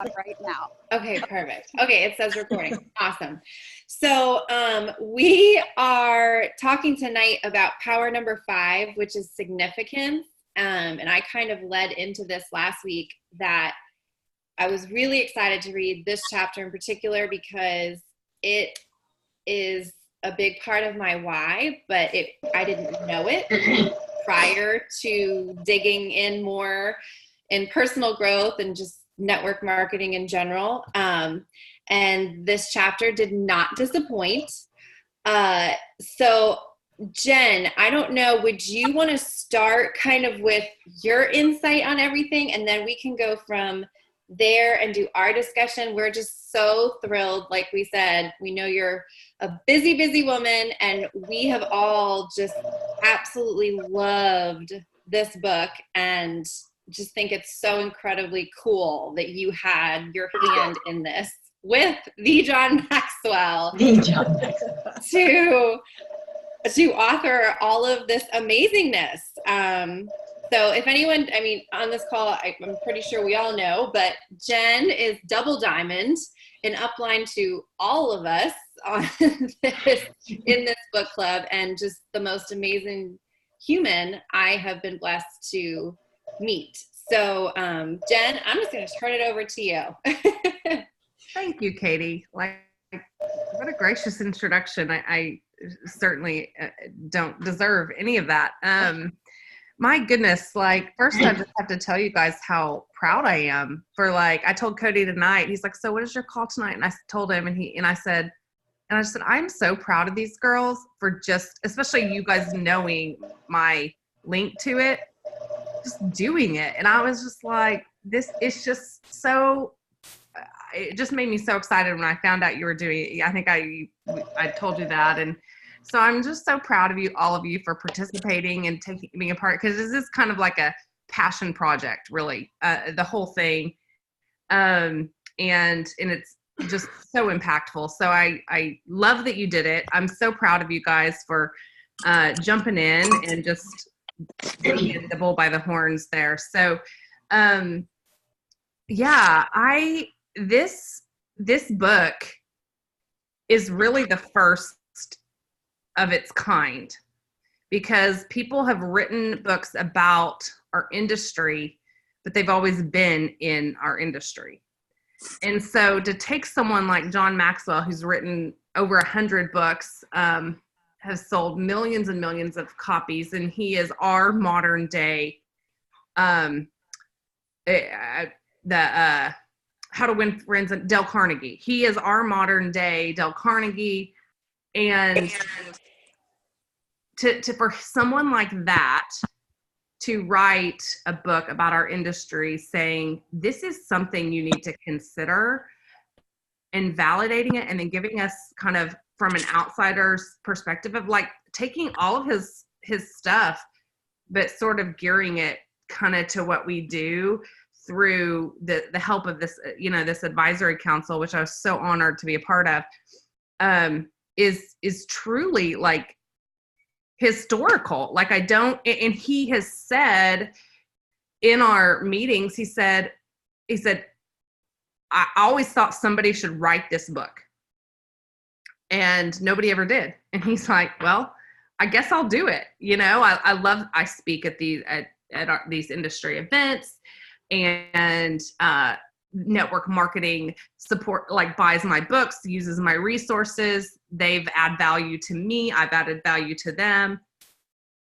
right now. Okay, perfect. Okay, it says recording. Awesome. So we are talking tonight about power number 5, which is significance. And I kind of led into this last week that I was really excited to read this chapter in particular because it is a big part of my why, but I didn't know it prior to digging in more in personal growth and just network marketing in general. And this chapter did not disappoint. So Jen, I don't know, would you want to start kind of with your insight on everything, and then we can go from there and do our discussion? We're just so thrilled. Like we said, we know you're a busy, busy woman, and we have all just absolutely loved this book and just think it's so incredibly cool that you had your hand in this with the John Maxwell to author all of this amazingness. So if anyone, I mean, on this call, I'm pretty sure we all know, but Jen is double diamond, an upline to all of us on in this book club, and just the most amazing human I have been blessed to meet. So Jen, I'm just going to turn it over to you. Thank you, Katie. Like, what a gracious introduction. I certainly don't deserve any of that. My goodness, like, first I just have to tell you guys how proud I am for, like, I told Cody tonight, he's like, so what is your call tonight? And I told him, and I said, I'm so proud of these girls for just, especially you guys knowing my link to it, just doing it. And I was just like, this is just so, it just made me so excited when I found out you were doing it. I think I told you that. And so I'm just so proud of you, all of you, for participating and being a part, because this is kind of like a passion project, really, the whole thing. And it's just so impactful. So I love that you did it. I'm so proud of you guys for jumping in and just getting the bull by the horns there. So, this book is really the first of its kind, because people have written books about our industry, but they've always been in our industry. And so to take someone like John Maxwell, who's written over 100 books, has sold millions and millions of copies, and he is our modern day How to Win Friends and Dale Carnegie. He is our modern day Dale Carnegie. And for someone like that to write a book about our industry saying, this is something you need to consider, and validating it, and then giving us kind of from an outsider's perspective of like taking all of his stuff, but sort of gearing it kind of to what we do through the help of this, this advisory council, which I was so honored to be a part of, is truly like historical. Like, and he has said in our meetings, he said, I always thought somebody should write this book, and nobody ever did. And he's like, well, I guess I'll do it. I speak at these industry events, and network marketing support, like, buys my books, uses my resources. They've added value to me. I've added value to them.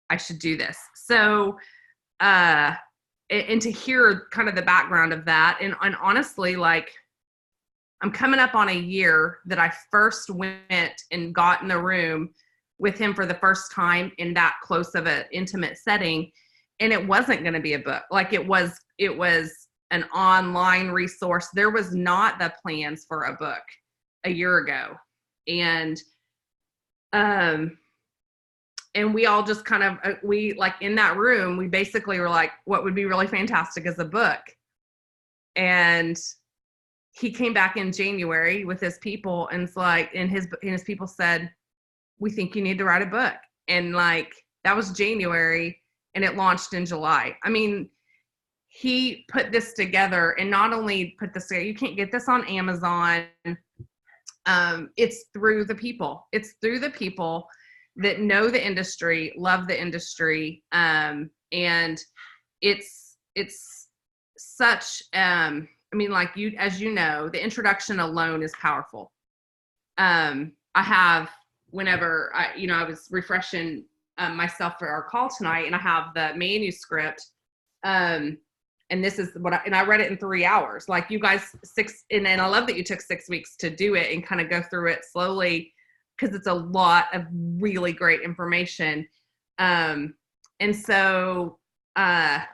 I should do this. So, and to hear kind of the background of that. And honestly, like, I'm coming up on a year that I first went and got in the room with him for the first time in that close of an intimate setting. And it wasn't going to be a book. Like, it was an online resource. There was not the plans for a book a year ago. And we all just kind of, like, in that room, we basically were like, what would be really fantastic is a book. And he came back in January with his people, and it's like, and his people said, we think you need to write a book. And, like, that was January, and it launched in July. I mean, he put this together, and not only put this together, you can't get this on Amazon. It's through the people. It's through the people that know the industry, love the industry. And it's such, I mean, like as you know, the introduction alone is powerful. I have, whenever I was refreshing myself for our call tonight, and I have the manuscript, and this is and I read it in 3 hours. Like you guys, and I love that you took 6 weeks to do it and kind of go through it slowly, because it's a lot of really great information. And so, but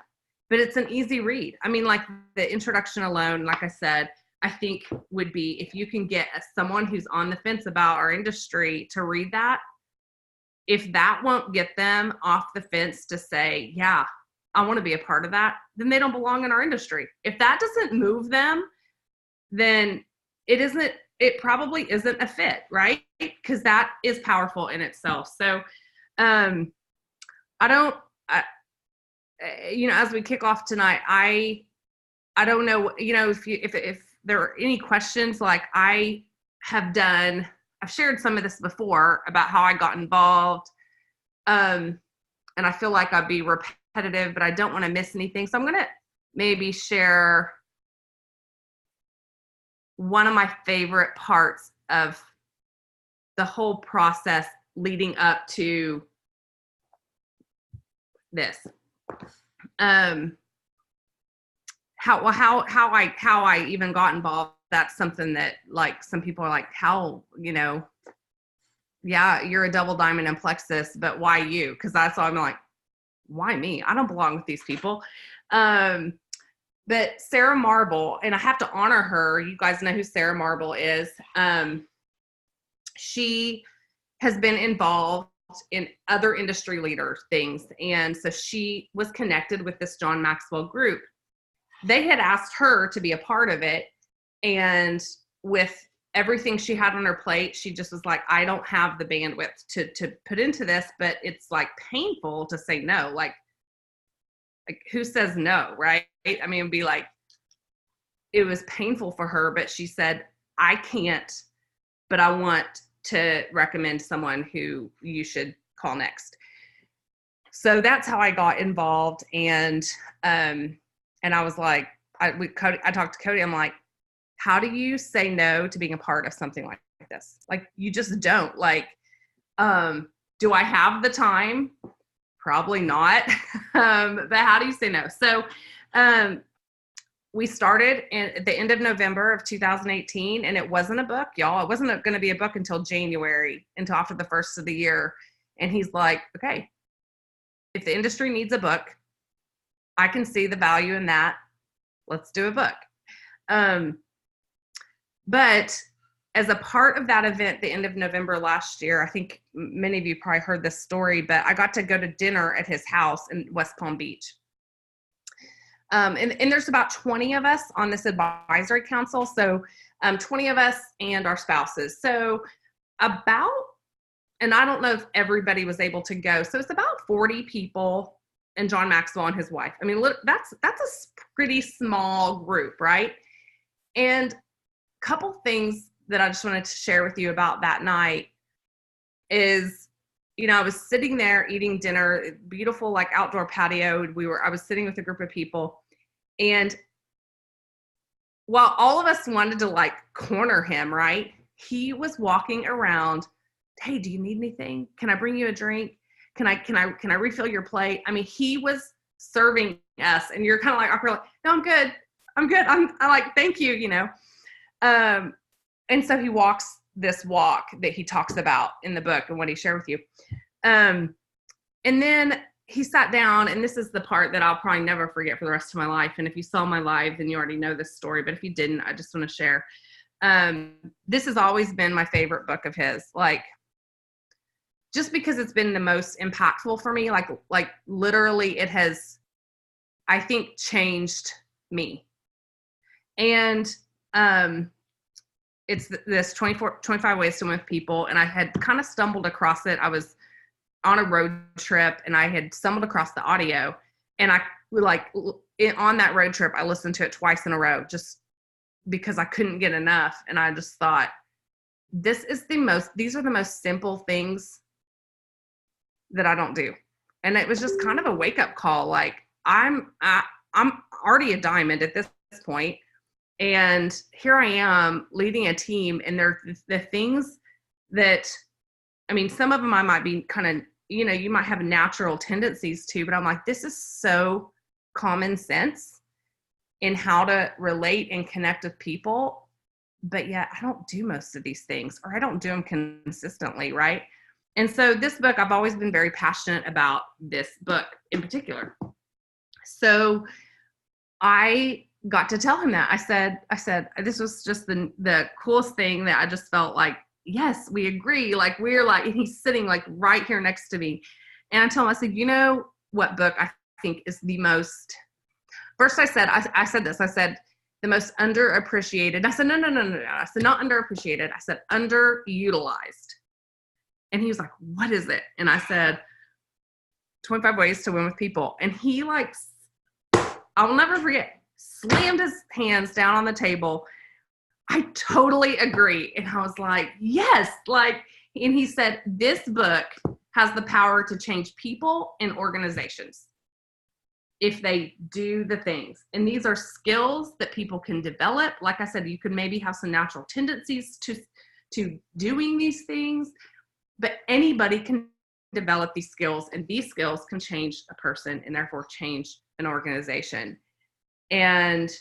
it's an easy read. I mean, like the introduction alone, like I said, I think would be, if you can get someone who's on the fence about our industry to read that, if that won't get them off the fence to say, yeah, I want to be a part of that, then they don't belong in our industry. If that doesn't move them, then it probably isn't a fit, right? Because that is powerful in itself. So, as we kick off tonight, I don't know, if there are any questions, like I've shared some of this before about how I got involved. And I feel like I'd be repetitive, but I don't want to miss anything. So I'm going to maybe share one of my favorite parts of the whole process leading up to this. How I even got involved. That's something that, like, some people are like, how, yeah, you're a double diamond in plexus, but why you? Because that's all. I'm like, why me? I don't belong with these people. But Sarah Marble, and I have to honor her. You guys know who Sarah Marble is. She has been involved in other industry leader things. And so she was connected with this John Maxwell group. They had asked her to be a part of it. And with everything she had on her plate, she just was like, I don't have the bandwidth to put into this, but it's like painful to say no. Like who says no, right? I mean, it'd be like, it was painful for her, but she said, I can't, but I want to recommend someone who you should call next. So that's how I got involved. And I was like, I talked to Cody. I'm like, how do you say no to being a part of something like this? Like, you just don't. Like, do I have the time? Probably not. But how do you say no? So we started at the end of November of 2018, and it wasn't a book, y'all. It wasn't going to be a book until January, until after the first of the year. And he's like, okay, if the industry needs a book, I can see the value in that. Let's do a book. But as a part of that event, the end of November last year, I think many of you probably heard this story, but I got to go to dinner at his house in West Palm Beach. And there's about 20 of us on this advisory council. So 20 of us and our spouses. So and I don't know if everybody was able to go. So it's about 40 people and John Maxwell and his wife. I mean, look, that's a pretty small group, right? And a couple things that I just wanted to share with you about that night is, I was sitting there eating dinner, beautiful, like outdoor patio. I was sitting with a group of people, and while all of us wanted to like corner him, right? He was walking around. Hey, do you need anything? Can I bring you a drink? Can I refill your plate? I mean, he was serving us, and you're kind of like, awkward, like, no, I'm good. I like, thank you, And so he walks this walk that he talks about in the book and what he shared with you. And then he sat down, and this is the part that I'll probably never forget for the rest of my life. And if you saw my live, then you already know this story. But if you didn't, I just want to share. This has always been my favorite book of his. Like, just because it's been the most impactful for me, like literally it has, I think, changed me. And it's this 25 Ways to Win with People. And I had kind of stumbled across it. I was on a road trip, and I had stumbled across the audio, and I on that road trip, I listened to it twice in a row just because I couldn't get enough. And I just thought, these are the most simple things that I don't do. And it was just kind of a wake up call. Like I'm already a diamond at this point, and here I am leading a team, and they're the things that, I mean, some of them I might be kind of, you might have natural tendencies to, but I'm like, this is so common sense in how to relate and connect with people. But yet I don't do most of these things, or I don't do them consistently, right? And so this book, I've always been very passionate about this book in particular. So I got to tell him that. I said, this was just the coolest thing that I just felt like, yes, we agree. Like we're like, and he's sitting like right here next to me. And I told him, I said, you know what book I think is the most, first I said the most underappreciated. I said, no. I said, not underappreciated. I said, underutilized. And he was like, what is it? And I said, 25 Ways to Win with People. And he like, I'll never forget, slammed his hands down on the table. I totally agree. And I was like, yes. And he said, this book has the power to change people and organizations if they do the things. And these are skills that people can develop. Like I said, you could maybe have some natural tendencies to doing these things, but anybody can develop these skills, and these skills can change a person and therefore change an organization. And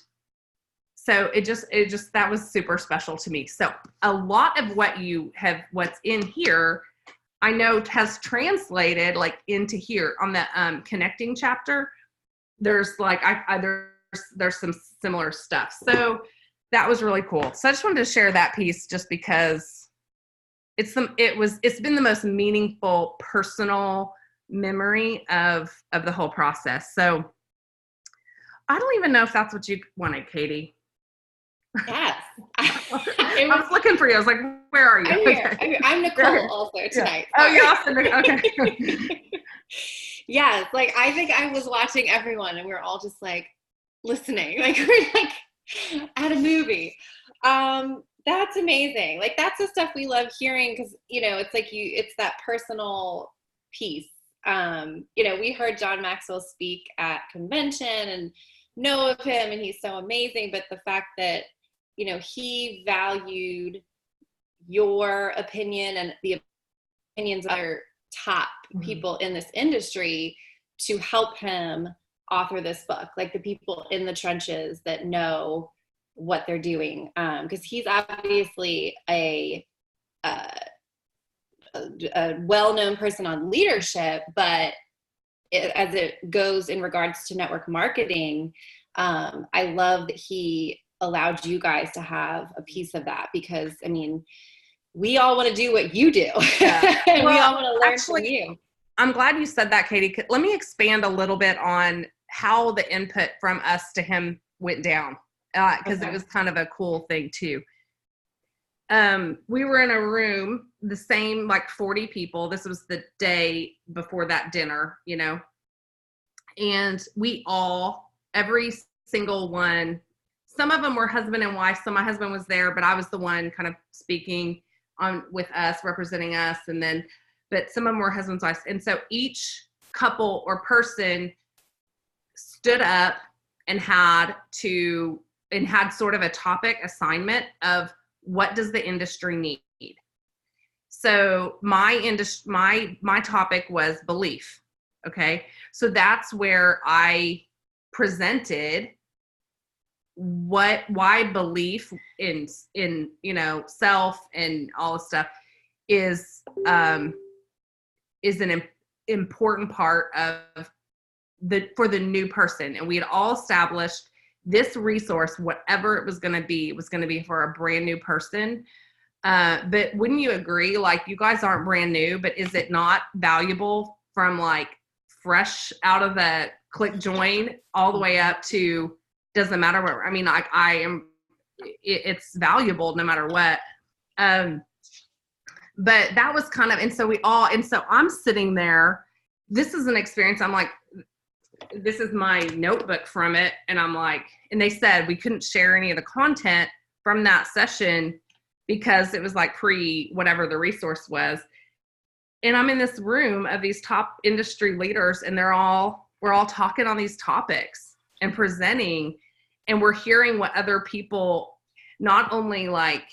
so it just, that was super special to me. So a lot of what's in here, I know has translated like into here on the connecting chapter. There's like, there's some similar stuff. So that was really cool. So I just wanted to share that piece just because it's been the most meaningful personal memory of the whole process. So I don't even know if that's what you wanted, Katie. Yes. I was looking for you. I was like, where are you? I'm here. Okay. I'm Nicole also tonight. Yeah. Oh, you're also okay. Yes. Like, I think I was watching everyone and we were all just like listening. Like we're like at a movie. That's amazing. Like that's the stuff we love hearing because, it's like it's that personal piece. We heard John Maxwell speak at convention and know of him, and he's so amazing. But the fact that, he valued your opinion and the opinions of other top people in this industry to help him author this book, like the people in the trenches that know what they're doing. Because he's obviously a well-known person on leadership, but as it goes in regards to network marketing, I love that he allowed you guys to have a piece of that, because I mean, we all want to do what you do. Yeah. And we all want to learn from you. I'm glad you said that, Katie. Let me expand a little bit on how the input from us to him went down, because It was kind of a cool thing too. We were in a room, the same, like 40 people. This was the day before that dinner, and we all, every single one, some of them were husband and wife. So my husband was there, but I was the one kind of speaking on with us, representing us. But some of them were husbands and wives. And so each couple or person stood up and had sort of a topic assignment of what does the industry need. So my topic was belief. Okay. So that's where I presented why belief in self and all this stuff is an important part of for the new person. And we had all established this resource, whatever it was going to be for a brand new person. But wouldn't you agree, like, you guys aren't brand new, but is it not valuable from like fresh out of the click join all the way up to, doesn't matter what, I mean, it's valuable no matter what. But that was kind of, and so I'm sitting there, this is an experience. I'm like, this is my notebook from it. And I'm like, and they said we couldn't share any of the content from that session because it was like whatever the resource was. And I'm in this room of these top industry leaders, and we're all talking on these topics and presenting, and we're hearing what other people, not only like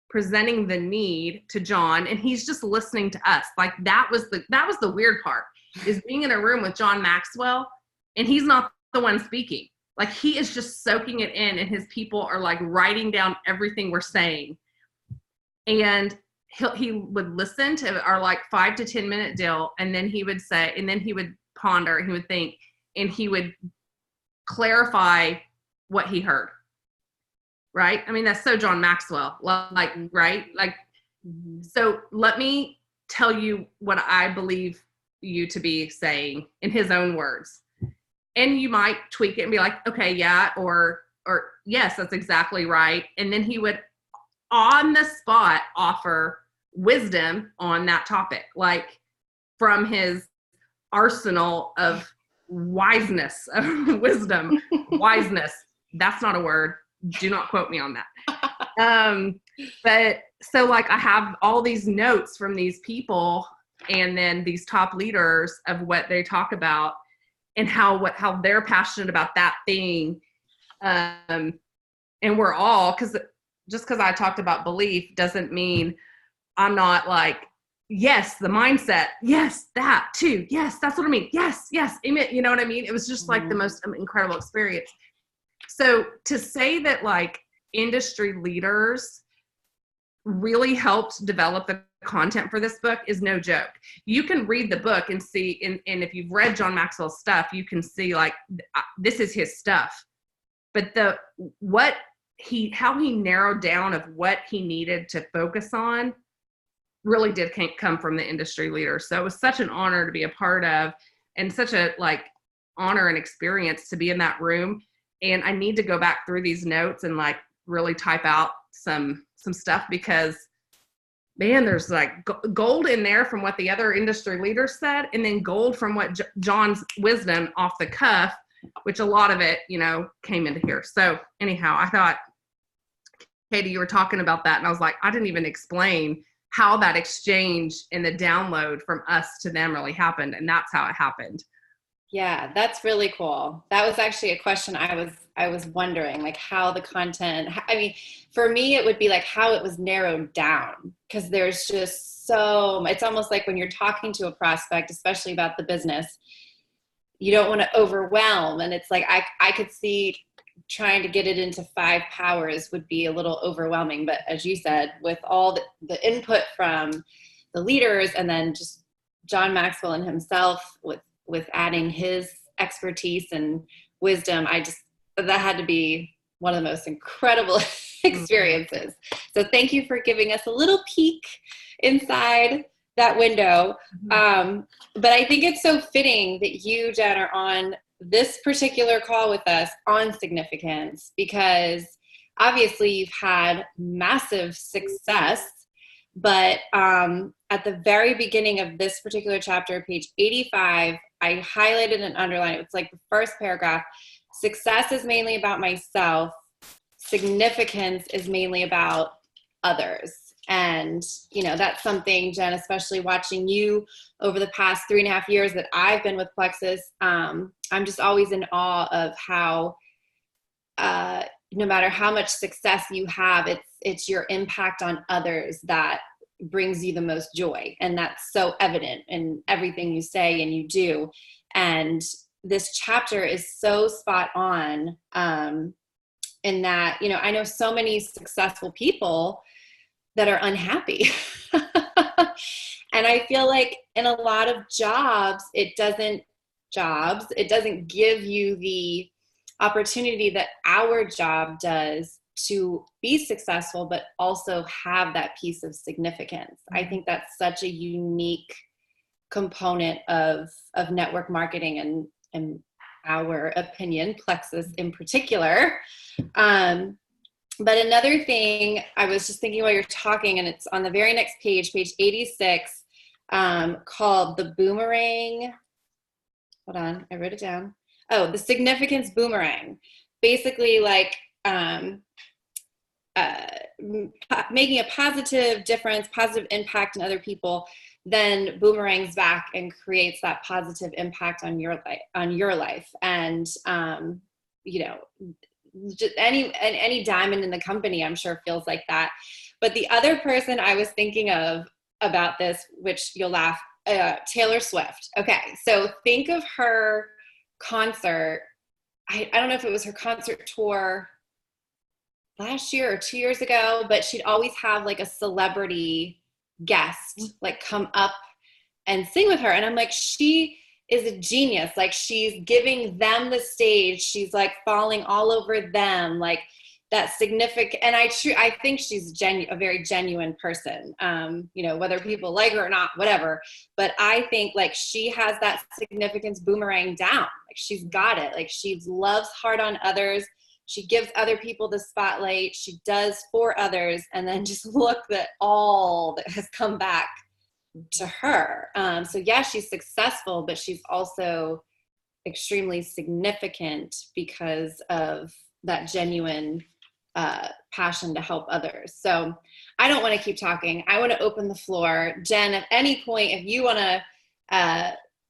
presenting the need to John, and he's just listening to us. Like that was the weird part, is being in a room with John Maxwell, and he's not the one speaking. Like he is just soaking it in, and his people are like writing down everything we're saying. And he would listen to our like 5 to 10 minute deal, and then he would say, and then he would ponder, he would think, and he would clarify what he heard. Right? I mean, that's so John Maxwell, like, right? Like, so let me tell you what I believe you to be saying in his own words. And you might tweak it and be like, okay, yeah, or yes, that's exactly right. And then he would on the spot offer wisdom on that topic, like from his arsenal of wiseness, of wisdom, wiseness. That's not a word. Do not quote me on that. But so like I have all these notes from these people and then these top leaders of what they talk about and how they're passionate about that thing. And we're all, just because I talked about belief doesn't mean I'm not like, yes, the mindset. Yes, that too. Yes, that's what I mean. Yes, amen. You know what I mean? It was just like the most incredible experience. So to say that like industry leaders really helped develop the content for this book is no joke. You can read the book and see, and if you've read John Maxwell's stuff, you can see like this is his stuff. But how he narrowed down of what he needed to focus on really did come from the industry leaders. So it was such an honor to be a part of, and such a like honor and experience to be in that room. And I need to go back through these notes and like really type out some stuff, because man, there's like gold in there from what the other industry leaders said, and then gold from what John's wisdom off the cuff, which a lot of it, came into here. So anyhow, I thought, Katie, you were talking about that, and I was like, I didn't even explain how that exchange and the download from us to them really happened. And that's how it happened. Yeah, that's really cool. That was actually a question I was wondering, like how the content, I mean, for me, it would be like how it was narrowed down, because there's just it's almost like when you're talking to a prospect, especially about the business, you don't want to overwhelm. And it's like, I could see trying to get it into 5 powers would be a little overwhelming. But as you said, with all the input from the leaders, and then just John Maxwell and himself with adding his expertise and wisdom, that had to be one of the most incredible experiences. So thank you for giving us a little peek inside that window. But I think it's so fitting that you, Jenn, are on this particular call with us on significance, because obviously you've had massive success, but at the very beginning of this particular chapter, page 85, I highlighted and underlined, it's like the first paragraph: success is mainly about myself. Significance is mainly about others. And, that's something, Jenn, especially watching you over the past 3.5 years that I've been with Plexus, I'm just always in awe of how, no matter how much success you have, it's your impact on others that brings you the most joy. And that's so evident in everything you say and you do. And this chapter is so spot on, in that, I know so many successful people that are unhappy. And I feel like in a lot of jobs, it doesn't give you the opportunity that our job does to be successful, but also have that piece of significance. I think that's such a unique component of network marketing, and our opinion, Plexus in particular. But another thing I was just thinking while you're talking, and it's on the very next page 86, called the boomerang hold on, I wrote it down. Oh, the significance boomerang. Basically, like making a positive difference, positive impact in other people, then boomerangs back and creates that positive impact on your life. And you know, just any diamond in the company, I'm sure, feels like that. But the other person I was thinking of about this, which you'll laugh, Taylor Swift. Okay, so think of her concert. I don't know if it was her concert tour last year or 2 years ago, but she'd always have like a celebrity guest like come up and sing with her. And I'm like, she is a genius. Like, she's giving them the stage. She's like falling all over them. Like, that significant, and I think she's a very genuine person, you know, whether people like her or not, whatever. But I think like she has that significance boomerang down. Like, she's got it. Like, she loves hard on others. She gives other people the spotlight. She does for others. And then just look at all that has come back to her. So yeah, she's successful, but she's also extremely significant because of that genuine passion to help others. So I don't want to keep talking. I want to open the floor. Jenn, at any point, if you want to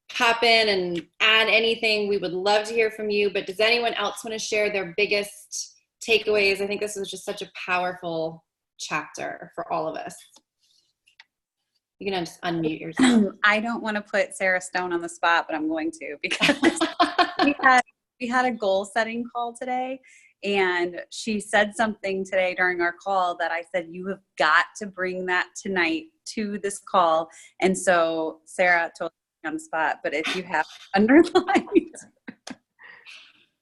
pop in and add anything, we would love to hear from you. But does anyone else want to share their biggest takeaways? I think this was just such a powerful chapter for all of us. You can just unmute yourself. I don't want to put Sarah Stone on the spot, but I'm going to, because we had a goal setting call today. And she said something today during our call that I said, you have got to bring that tonight to this call. And so Sarah told me on the spot, but if you have underlined,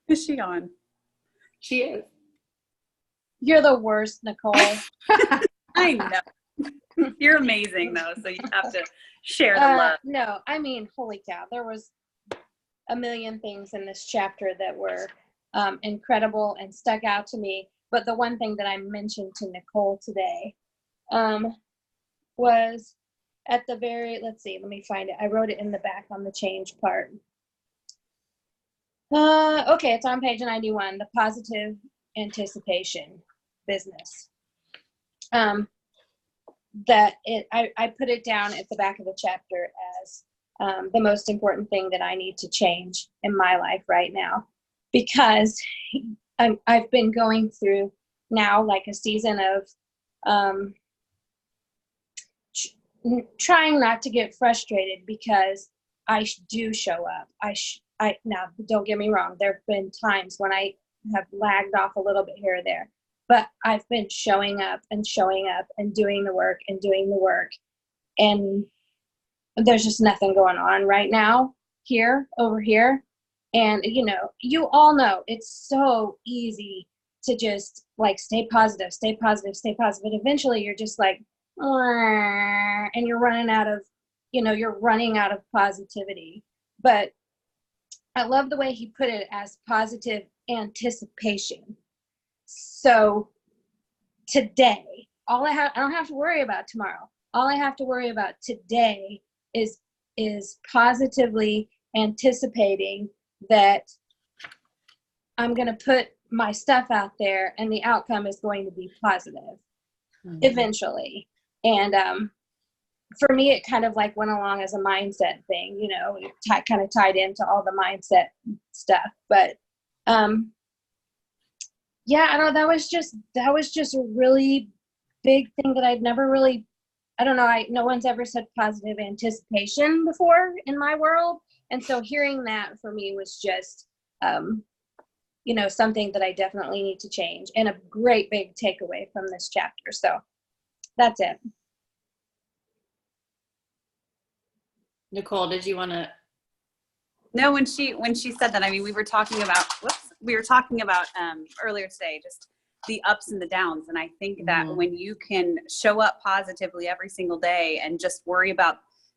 is she on? She is. You're the worst, Nicole. I know. You're amazing though. So you have to share the love. No, I mean, holy cow. There was a million things in this chapter that were incredible and stuck out to me. But the one thing that I mentioned to Nicole today was at the very, let's see, let me find it. I wrote it in the back on the change part. Okay, it's on page 91, the positive anticipation business. I put it down at the back of the chapter as the most important thing that I need to change in my life right now. Because I've been going through now like a season of trying not to get frustrated, because I do show up. Now, don't get me wrong. There have been times when I have lagged off a little bit here or there, but I've been showing up and doing the work and doing the work. And there's just nothing going on right now over here. And, you know, you all know it's so easy to just like stay positive. Eventually you're just like, and you're running out of positivity. But I love the way he put it as positive anticipation. So today, I don't have to worry about tomorrow. All I have to worry about today is positively anticipating that I'm going to put my stuff out there and the outcome is going to be positive eventually. And for me, it kind of like went along as a mindset thing, you know, it kind of tied into all the mindset stuff. But yeah, I don't know, that was just a really big thing that I'd never really, I don't know, no one's ever said positive anticipation before in my world. And so hearing that for me was just, you know, something that I definitely need to change, and a great big takeaway from this chapter. So that's it. Nicole, did you want to? No, when she said that, I mean, we were talking about earlier today, just the ups and the downs. And I think that when you can show up positively every single day and just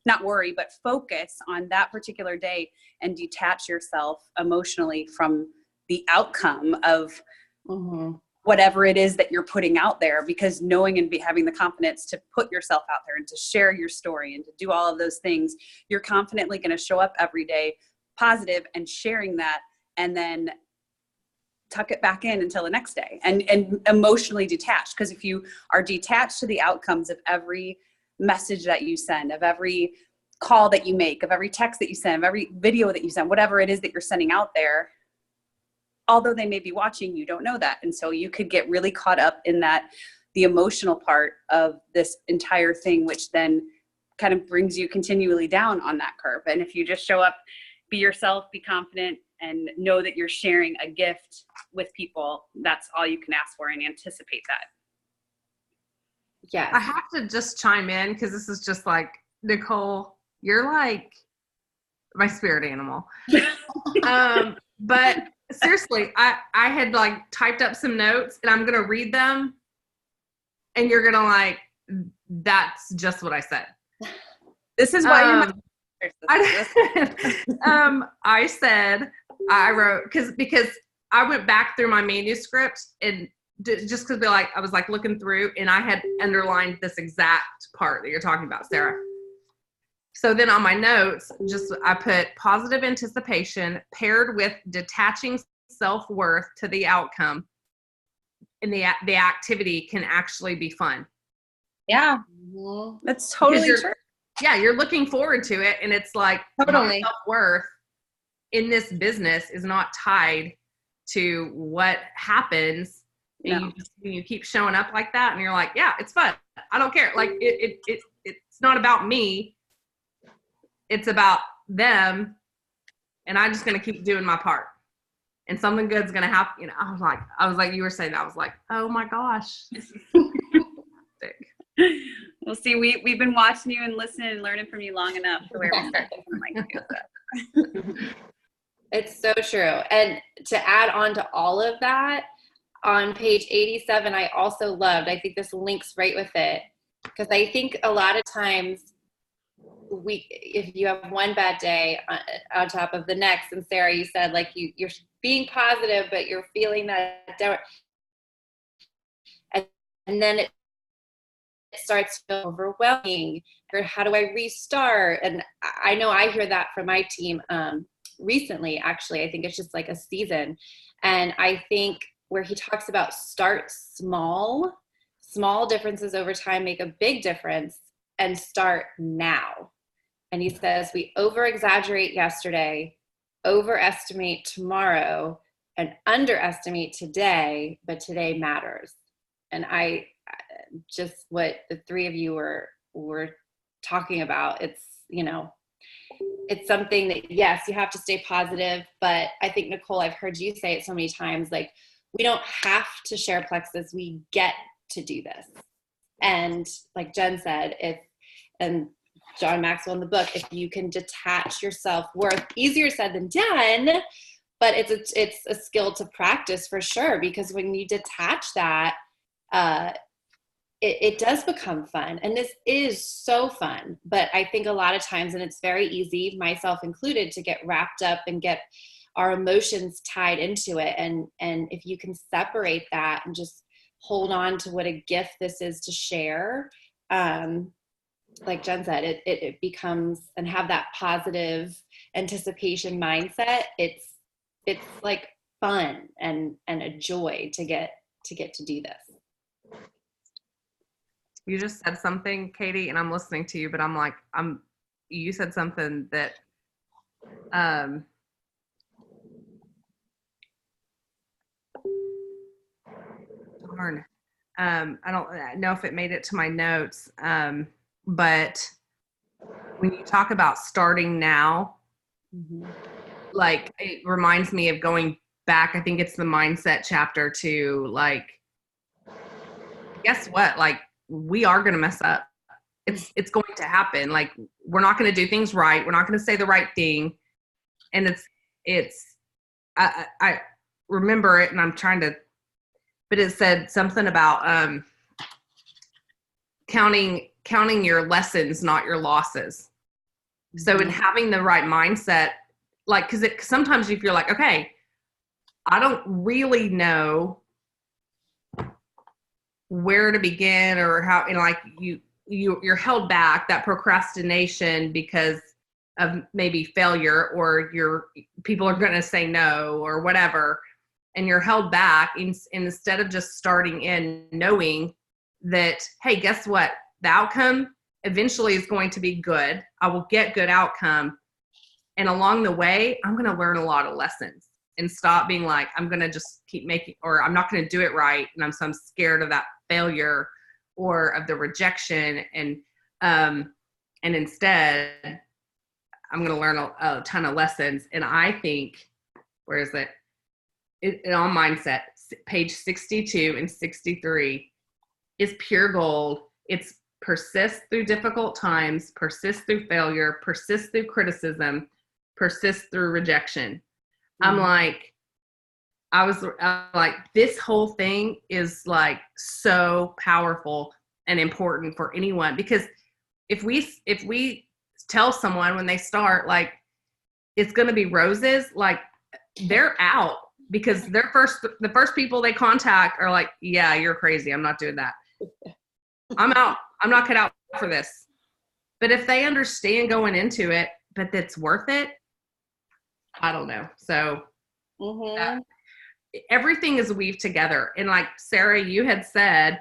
not worry, but focus on that particular day and detach yourself emotionally from the outcome of whatever it is that you're putting out there, because knowing and having the confidence to put yourself out there and to share your story and to do all of those things, you're confidently going to show up every day positive and sharing that, and then tuck it back in until the next day, and emotionally detached. Because if you are detached to the outcomes of every message that you send, of every call that you make, of every text that you send, of every video that you send, whatever it is that you're sending out there, although they may be watching, you don't know that. And so you could get really caught up in that, the emotional part of this entire thing, which then kind of brings you continually down on that curve. And if you just show up, be yourself, be confident, and know that you're sharing a gift with people, that's all you can ask for, and anticipate that. Yeah. I have to just chime in, because this is just like, Nicole, you're like my spirit animal. But seriously, I had like typed up some notes, and I'm going to read them, and you're going to like, that's just what I said. This is why you're I said, I wrote, because I went back through my manuscript, and just because I was like looking through, and I had underlined this exact part that you're talking about, Sarah. So then on my notes, I put positive anticipation paired with detaching self-worth to the outcome, and the activity can actually be fun. Yeah. That's totally true. Yeah, you're looking forward to it, and it's like, Totally. my self-worth in this business is not tied to what happens. And you keep showing up like that, and you're like, yeah, it's fun. I don't care. Like it's not about me. It's about them, and I'm just gonna keep doing my part. And something good's gonna happen. You know, I was like, you were saying that. I was like, oh my gosh. Well, see, we've been watching you and listening and learning from you long enough to where we start thinking like that. It's so true. And to add on to all of that, on page 87, I also loved, I think this links right with it, because I think a lot of times if you have one bad day on top of the next, and Sarah, you said like you're being positive, but you're feeling that doubt, and then it starts to feel overwhelming, or how do I restart? And I know I hear that from my team recently, actually. I think it's just like a season. And I think where he talks about start small differences over time make a big difference, and start now. And he says we over-exaggerate yesterday, overestimate tomorrow, and underestimate today, but today matters. And I just, what the three of you were talking about, it's, you know, it's something that, yes, you have to stay positive, but I think, Nicole, I've heard you say it so many times, like, we don't have to share plexus, we get to do this. And like Jenn said, and John Maxwell in the book, if you can detach your self-worth, easier said than done, but it's a skill to practice for sure, because when you detach that, it does become fun. And this is so fun. But I think a lot of times, and it's very easy, myself included, to get wrapped up and get our emotions tied into it. And if you can separate that and just hold on to what a gift this is to share, like Jenn said, it becomes, and have that positive anticipation mindset, it's like fun and a joy to get to do this. You just said something, Katie, and I'm listening to you, but I'm like, you said something that, darn, I don't know if it made it to my notes, but when you talk about starting now, like, it reminds me of going back, I think it's the mindset chapter, to like, guess what? Like, we are going to mess up. It's going to happen. Like, we're not going to do things right. We're not going to say the right thing. And I remember it, and I'm trying to, but it said something about counting your lessons, not your losses. Mm-hmm. So in having the right mindset, like, because sometimes if you're like, okay, I don't really know where to begin, or how, and like you're held back, that procrastination, because of maybe failure, or people are going to say no or whatever, and you're held back instead of just starting in knowing that, hey, guess what? The outcome eventually is going to be good. I will get good outcome. And along the way, I'm going to learn a lot of lessons and stop being like, I'm going to just keep making, or I'm not going to do it right. And so I'm scared of that failure or of the rejection. And instead, I'm going to learn a ton of lessons. And I think, where is it? On mindset, page 62 and 63 is pure gold. It's persist through difficult times, persist through failure, persist through criticism, persist through rejection. I'm like, I was like, this whole thing is like so powerful and important for anyone, because if we tell someone when they start, like, it's going to be roses, like, they're out, because the first people they contact are like, yeah, you're crazy. I'm not doing that. I'm out. I'm not cut out for this. But if they understand going into it, but that's worth it, I don't know. So everything is weaved together. And like Sarah, you had said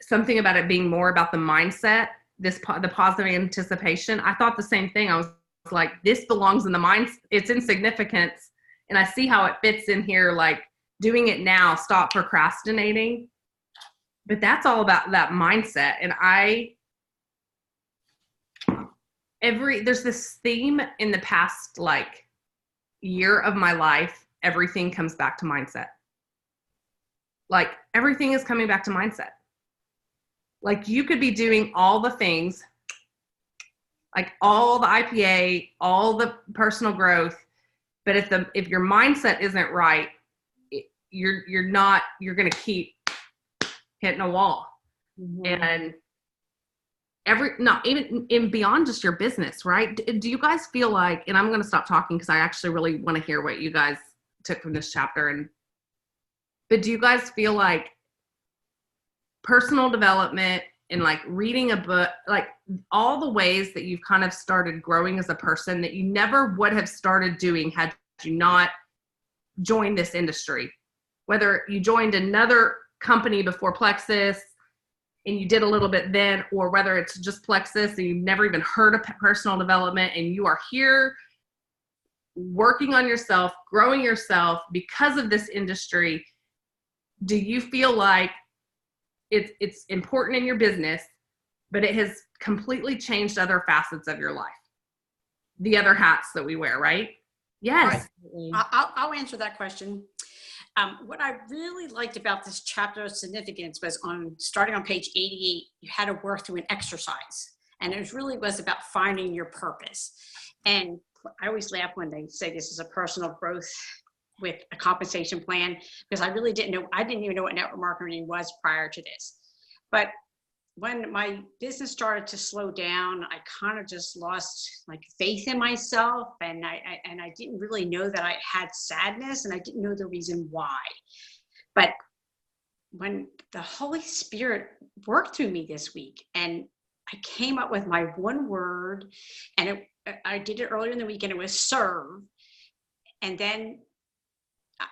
something about it being more about the mindset, the positive anticipation. I thought the same thing. I was like, this belongs in the mind. It's insignificance. And I see how it fits in here, like doing it now, stop procrastinating. But that's all about that mindset. And there's this theme in the past, like, year of my life, everything comes back to mindset. Like, everything is coming back to mindset. Like, you could be doing all the things, like all the IPA, all the personal growth, but if your mindset isn't right, you're going to keep hitting a wall. And not even in beyond just your business, right? Do you guys feel like, and I'm going to stop talking because I actually really want to hear what you guys took from this chapter, but do you guys feel like personal development and like reading a book, like all the ways that you've kind of started growing as a person that you never would have started doing had you not joined this industry? Whether you joined another company before Plexus and you did a little bit then, or whether it's just Plexus and you've never even heard of personal development and you are here working on yourself, growing yourself because of this industry, do you feel like it's important in your business, but it has completely changed other facets of your life? The other hats that we wear, right? Yes. Right. I'll answer that question. What I really liked about this chapter of significance was starting on page 88, you had to work through an exercise. And it really was about finding your purpose. And I always laugh when they say this is a personal growth with a compensation plan, because I really didn't know, I didn't even know what network marketing was prior to this. But when my business started to slow down, I kind of just lost like faith in myself, and I didn't really know that I had sadness, and I didn't know the reason why. But when the Holy Spirit worked through me this week, and I came up with my one word, and I did it earlier in the week, and it was serve. And then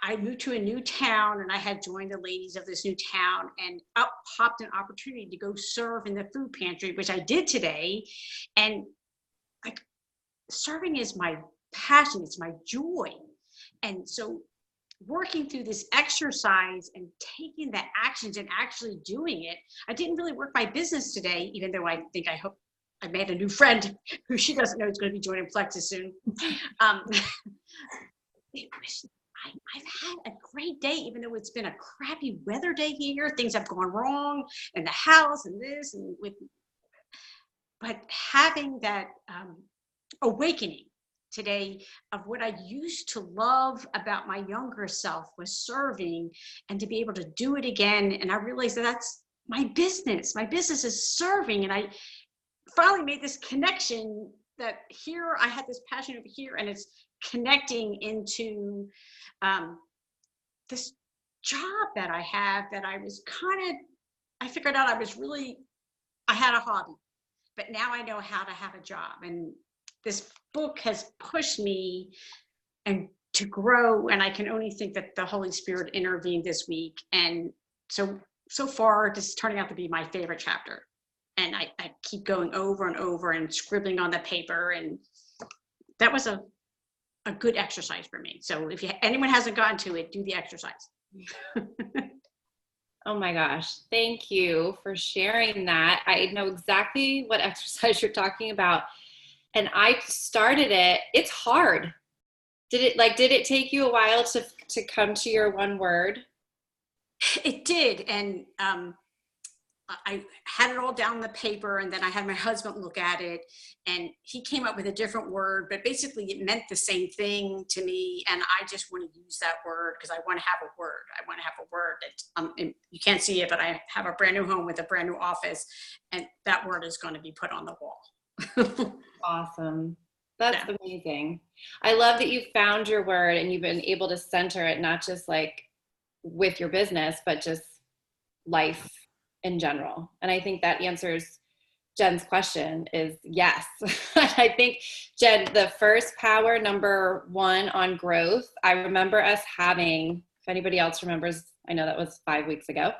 I moved to a new town, and I had joined the ladies of this new town, and up popped an opportunity to go serve in the food pantry, which I did today. And like, serving is my passion, it's my joy. And so working through this exercise and taking the actions and actually doing it, I didn't really work my business today, even though I hope I made a new friend who she doesn't know is going to be joining Plexus soon. I've had a great day, even though it's been a crappy weather day here. Things have gone wrong in the house and this and but having that awakening today of what I used to love about my younger self was serving, and to be able to do it again. And I realized that that's my business. My business is serving. And I finally made this connection that here I had this passion over here, and it's connecting into this job that I have, that I was I figured out I had a hobby. but now I know how to have a job. And this book has pushed me and to grow. And I can only think that the Holy Spirit intervened this week. And so far, this is turning out to be my favorite chapter. And I keep going over and over and scribbling on the paper. And that was a good exercise for me. So if anyone hasn't gotten to it, do the exercise. Oh my gosh. Thank you for sharing that. I know exactly what exercise you're talking about. And I started it. It's hard. Did it take you a while to come to your one word? It did. And I had it all down on the paper, and then I had my husband look at it, and he came up with a different word, but basically it meant the same thing to me. And I just want to use that word because I want to have a word. I want to have a word that you can't see it, but I have a brand new home with a brand new office, and that word is going to be put on the wall. Awesome. That's amazing. I love that you found your word and you've been able to center it, not just like with your business, but just life in general. And I think that answers Jenn's question is yes. I think, Jenn, the first Powere number 1 on growth, I remember us having, if anybody else remembers, I know that was 5 weeks ago,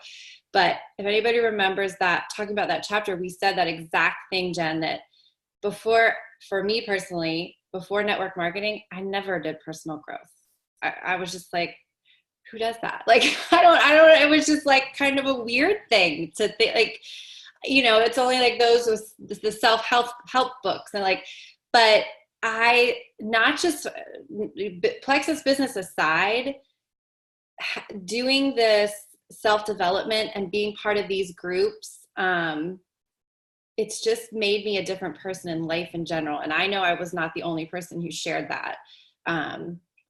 but if anybody remembers that, talking about that chapter, we said that exact thing, Jenn, that before, for me personally, before network marketing, I never did personal growth. I was just like, who does that? Like, I don't, it was just like kind of a weird thing to think, like, you know, it's only like those with the self-help books and like, but I, not just Plexus business aside, doing this self-development and being part of these groups, it's just made me a different person in life in general. And I know I was not the only person who shared that.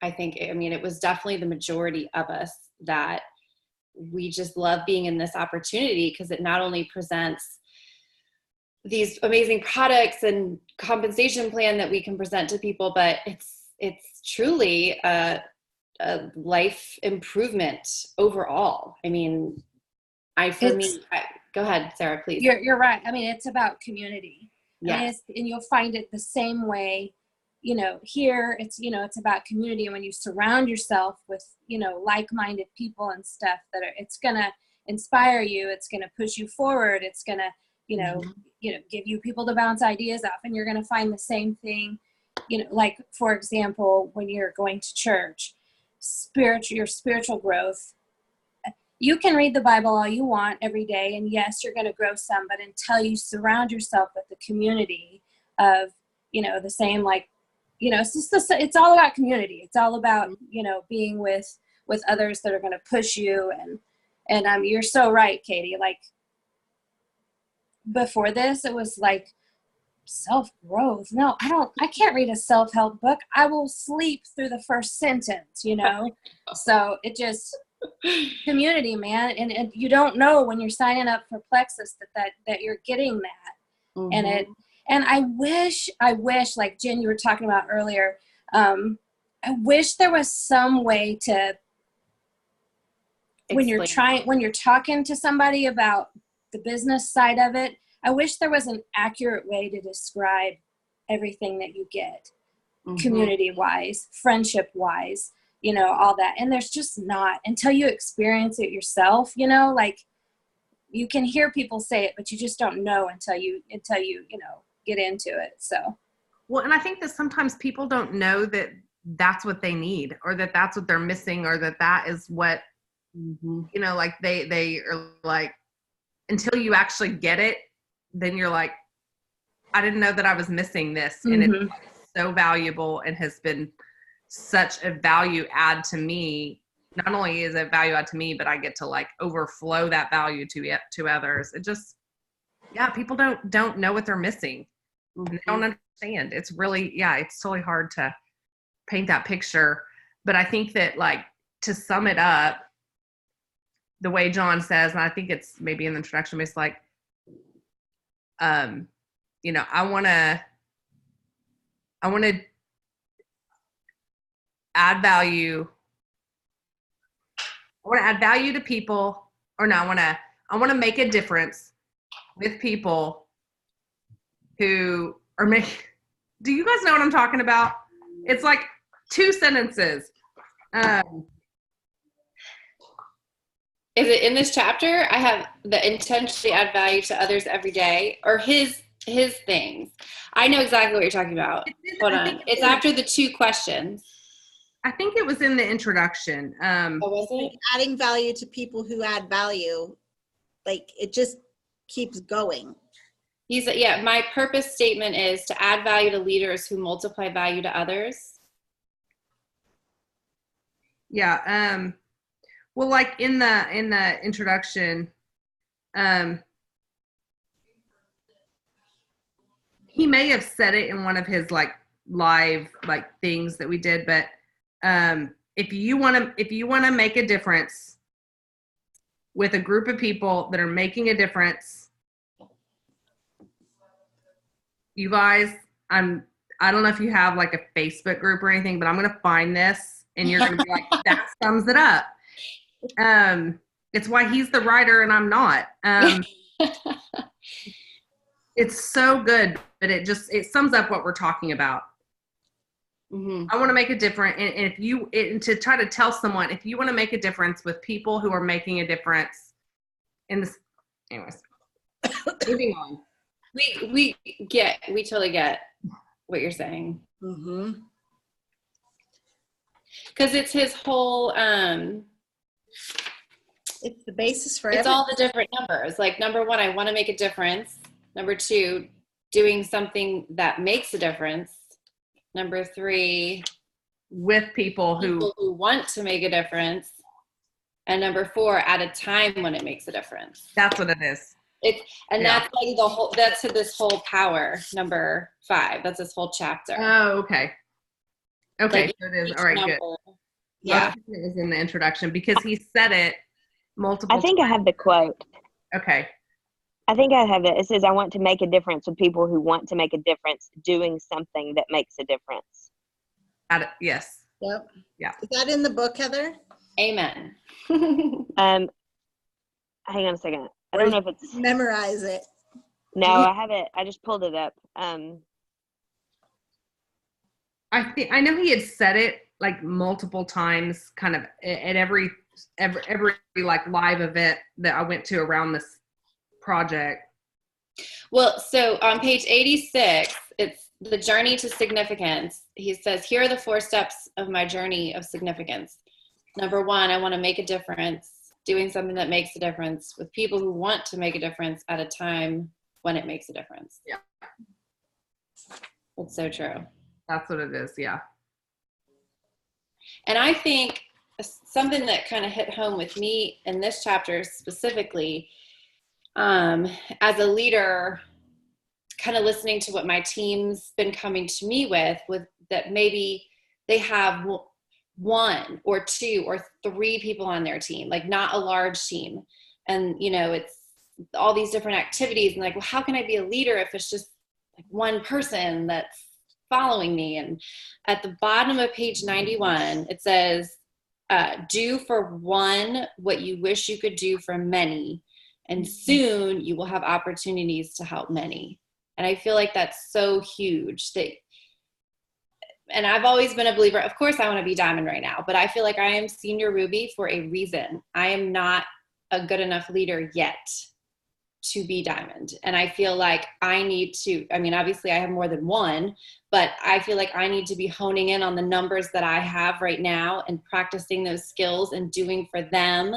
I think, I mean, it was definitely the majority of us that we just love being in this opportunity because it not only presents these amazing products and compensation plan that we can present to people, but it's truly a life improvement overall. I mean, go ahead, Sarah, please. You're right. I mean, it's about community. Yes. And you'll find it the same way, you know, here it's, you know, it's about community. And when you surround yourself with, you know, like-minded people and stuff it's going to inspire you. It's going to push you forward. It's going to, you know, give you people to bounce ideas off, and you're going to find the same thing, you know, like, for example, when you're going to church, your spiritual growth, you can read the Bible all you want every day, and yes, you're going to grow some, but until you surround yourself with the community of, you know, the same, like, you know, it's all about community. It's all about, you know, being with others that are going to push you. And you're so right, Katie. Like, before this, it was like self-growth. No, I can't read a self-help book. I will sleep through the first sentence, you know? So it just, community, man. And you don't know when you're signing up for Plexus that you're getting that. Mm-hmm. And I wish, like Jenn, you were talking about earlier, I wish there was some way to, when you're talking to somebody about the business side of it, I wish there was an accurate way to describe everything that you get, community-wise, friendship-wise, you know, all that. And there's just not, until you experience it yourself, you know, like, you can hear people say it, but you just don't know until you, you know, get into it. So. Well, and I think that sometimes people don't know that that's what they need, or that that's what they're missing, or that is what, you know, like they are like, until you actually get it, then you're like, I didn't know that I was missing this. And it's so valuable and has been such a value add to me. Not only is it value add to me, but I get to like overflow that value to others. It just, yeah, people don't know what they're missing. And they don't understand. It's really, it's totally hard to paint that picture. But I think that, like, to sum it up, the way John says, and I think it's maybe in the introduction, but it's like, you know, I want to add value. I want to add value to people, or no, I want to make a difference with people who are making, do you guys know what I'm talking about? It's like 2 sentences. Is it in this chapter? I have the intentionally add value to others every day, or his things. I know exactly what you're talking about. Hold on. It's after the 2 questions. I think it was in the introduction. Was it? Adding value to people who add value, like it just keeps going. My purpose statement is to add value to leaders who multiply value to others. Yeah. Well, like in the introduction, he may have said it in one of his like live like things that we did, but if you want to make a difference with a group of people that are making a difference, you guys, I don't know if you have like a Facebook group or anything, but I'm going to find this and you're going to be like, that sums it up. It's why he's the writer and I'm not. It's so good, but it sums up what we're talking about. Mm-hmm. I want to make a difference. And to try to tell someone, if you want to make a difference with people who are making a difference in this, anyways, moving on. We totally get what you're saying. Mm-hmm. Cause it's his whole, It's the basis for it's everything. all the different numbers. Like number 1, I want to make a difference. Number 2, doing something that makes a difference. Number 3, with people who want to make a difference. And number 4, at a time when it makes a difference. That's what it is. That's like that's this whole Powere, number 5. That's this whole chapter. Oh, okay. Okay, Like so it is. All right, number, good. Yeah. It was in the introduction because he said it multiple I think I have the quote. Okay. I think I have it. It says, I want to make a difference with people who want to make a difference doing something that makes a difference. Yes. Yep. Yeah. Is that in the book, Heather? Amen. Hang on a second. I don't know if it's. Memorize it. No, I have it. I just pulled it up. I know he had said it like multiple times, kind of at every like live event that I went to around this project. Well, so on page 86, it's the journey to significance. He says, here are the 4 steps of my journey of significance. Number 1, I want to make a difference, doing something that makes a difference with people who want to make a difference at a time when it makes a difference. Yeah. It's so true. That's what it is. Yeah. And I think something that kind of hit home with me in this chapter specifically, as a leader, kind of listening to what my team's been coming to me with that maybe they have 1 or 2 or 3 people on their team, like not a large team. And, it's all these different activities and like, well, how can I be a leader if it's just like 1 person that's following me? And at the bottom of page 91, it says, do for 1 what you wish you could do for many, and soon you will have opportunities to help many. And I feel like that's so huge. And I've always been a believer. Of course, I want to be diamond right now, but I feel like I am senior ruby for a reason. I am not a good enough leader yet to be diamond. And I feel like I need to, obviously I have more than 1, but I feel like I need to be honing in on the numbers that I have right now and practicing those skills and doing for them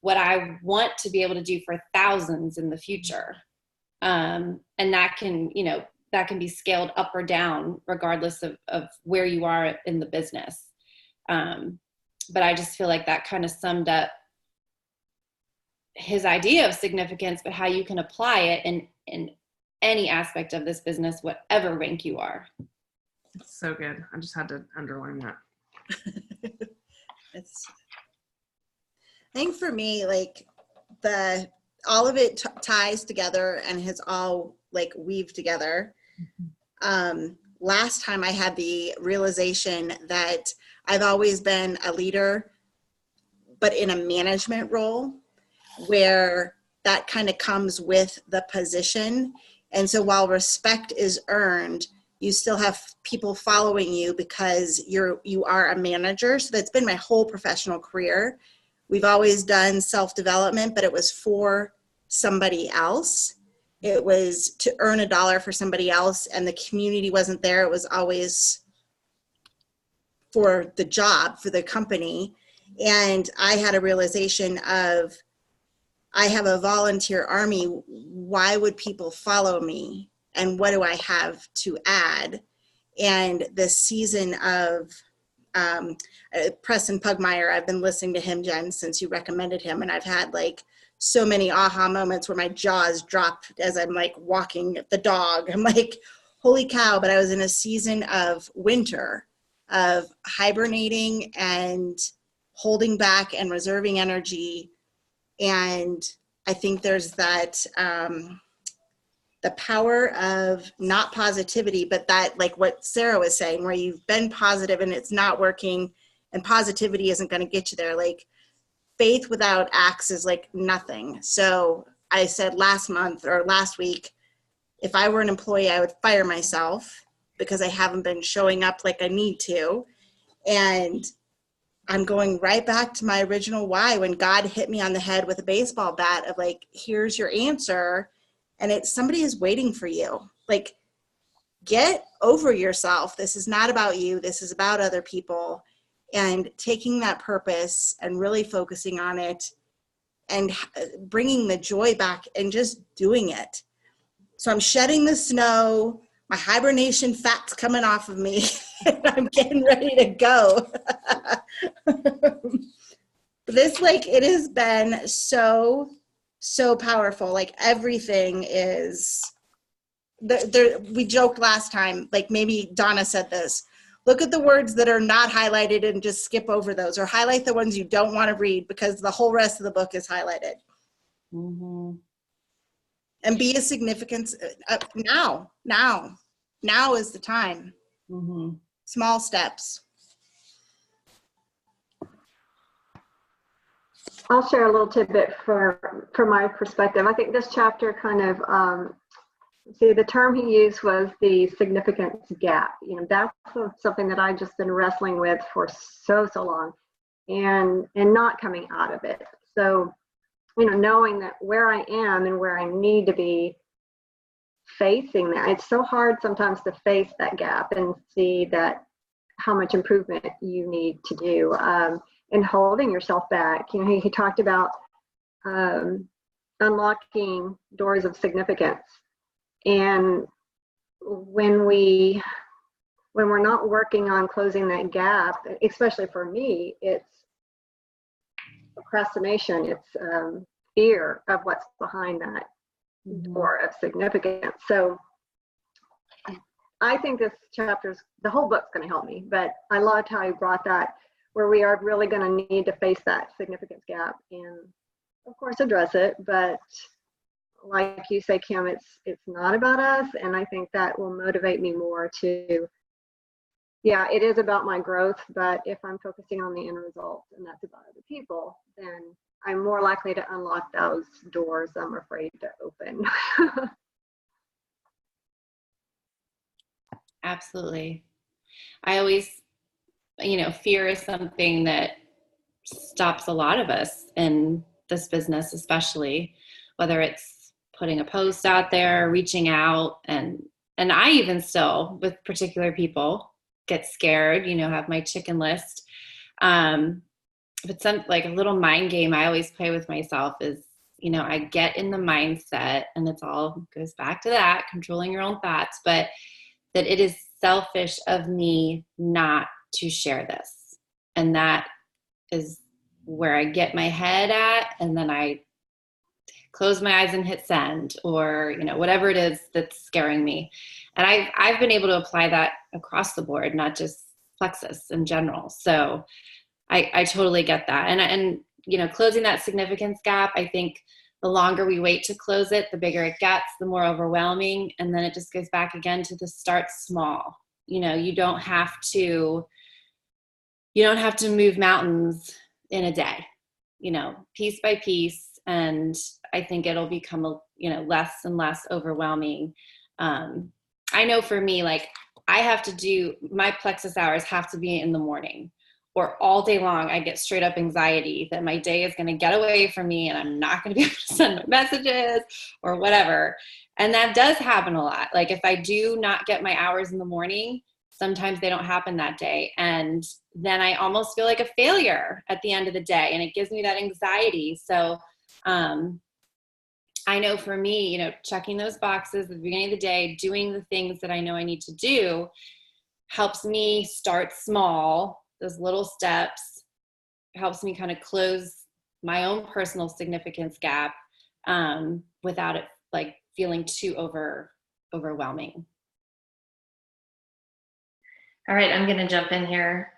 what I want to be able to do for thousands in the future. And that can, that can be scaled up or down regardless of where you are in the business. But I just feel like that kind of summed up his idea of significance, but how you can apply it in any aspect of this business, whatever rank you are. It's so good. I just had to underline that. I think for me, like all of it ties together and has all like weaved together. Last time I had the realization that I've always been a leader, but in a management role, where that kind of comes with the position And so while respect is earned, you still have people following you because you are a manager. So that's been my whole professional career. We've always done self-development, but it was for somebody else. It was to earn $1 for somebody else, and the community wasn't there. It was always for the job, for the company. And I had a realization of, I have a volunteer army. Why would people follow me? And what do I have to add? And this season of Preston Pugmire, I've been listening to him, Jen, since you recommended him. And I've had like so many aha moments where my jaws drop as I'm like walking the dog. I'm like, holy cow. But I was in a season of winter, of hibernating and holding back and reserving energy. And I think there's that, the power of not positivity, but that, like what Sarah was saying, where you've been positive and it's not working and positivity isn't going to get you there. Like faith without acts is like nothing. So I said last week, if I were an employee, I would fire myself because I haven't been showing up like I need to. And I'm going right back to my original why when God hit me on the head with a baseball bat of like, here's your answer. And it's somebody is waiting for you. Like, get over yourself. This is not about you. This is about other people. And taking that purpose and really focusing on it and bringing the joy back and just doing it. So I'm shedding the snow. My hibernation fat's coming off of me. And I'm getting ready to go. This, like, it has been so powerful. Like everything is there. We joked last time, like maybe Donna said this, look at the words that are not highlighted and just skip over those, or highlight the ones you don't want to read because the whole rest of the book is highlighted. Mm-hmm. And be a significance now is the time. Mm-hmm. Small steps. I'll share a little tidbit from my perspective. I think this chapter kind of, the term he used was the significance gap. You know, that's something that I've just been wrestling with for so long and not coming out of it. So, you know, knowing that where I am and where I need to be facing that, it's so hard sometimes to face that gap and see that how much improvement you need to do. And holding yourself back. You know, he talked about unlocking doors of significance. And when we're not working on closing that gap, especially for me, it's procrastination, it's fear of what's behind that door of significance. So I think this the whole book's going to help me, but I loved how he brought that, where we are really going to need to face that significance gap and, of course, address it. But like you say, Kim, it's not about us, and I think that will motivate me more to, yeah, it is about my growth, but if I'm focusing on the end result and that's about other people, then I'm more likely to unlock those doors I'm afraid to open. Absolutely. I always, fear is something that stops a lot of us in this business, especially whether it's putting a post out there, reaching out, and I even still with particular people get scared, have my chicken list. But some, like, a little mind game I always play with myself is, I get in the mindset, and it's all goes back to that, controlling your own thoughts, but that it is selfish of me not to share this. And that is where I get my head at, and then I close my eyes and hit send, or, whatever it is that's scaring me. And I've been able to apply that across the board, not just Plexus in general. So I totally get that. And closing that significance gap, I think the longer we wait to close it, the bigger it gets, the more overwhelming. And then it just goes back again to the start small. You don't have to move mountains in a day, piece by piece. And I think it'll become, less and less overwhelming. I know for me, like I have to do, my plexus hours have to be in the morning, or all day long I get straight up anxiety that my day is going to get away from me and I'm not going to be able to send my messages or whatever. And that does happen a lot. Like if I do not get my hours in the morning, sometimes they don't happen that day. And then I almost feel like a failure at the end of the day, and it gives me that anxiety. So I know for me, checking those boxes at the beginning of the day, doing the things that I know I need to do helps me start small. Those little steps helps me kind of close my own personal significance gap without it like feeling too overwhelming. All right, I'm going to jump in here.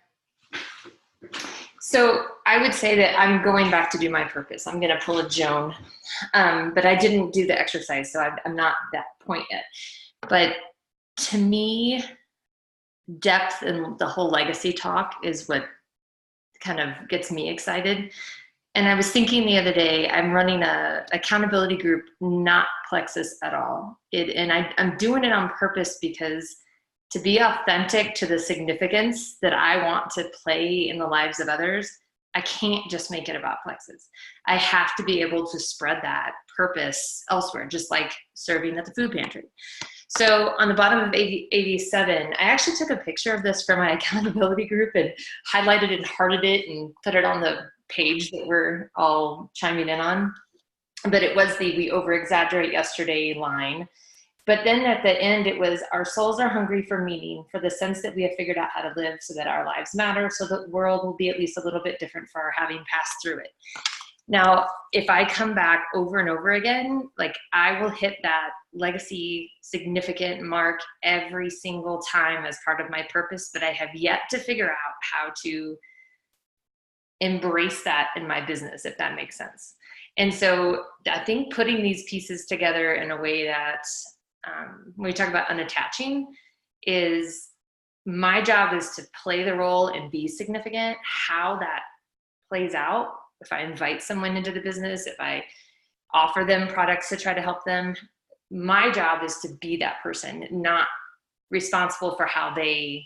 So I would say that I'm going back to do my purpose. I'm going to pull a Joan, but I didn't do the exercise, so I'm not at that point yet. But to me, depth and the whole legacy talk is what kind of gets me excited. And I was thinking the other day, I'm running a accountability group, not Plexus at all. I'm doing it on purpose because to be authentic to the significance that I want to play in the lives of others, I can't just make it about Plexus. I have to be able to spread that purpose elsewhere, just like serving at the food pantry. So on the bottom of 87, I actually took a picture of this for my accountability group and highlighted and hearted it and put it on the page that we're all chiming in on. But it was the "we over-exaggerate yesterday" line. But then at the end, it was, "our souls are hungry for meaning, for the sense that we have figured out how to live so that our lives matter, so the world will be at least a little bit different for our having passed through it." Now, if I come back over and over again, like I will hit that legacy significant mark every single time as part of my purpose, but I have yet to figure out how to embrace that in my business, if that makes sense. And so I think putting these pieces together in a way that when we talk about unattaching, is my job is to play the role and be significant. How that plays out, if I invite someone into the business, if I offer them products to try to help them, my job is to be that person, not responsible for how they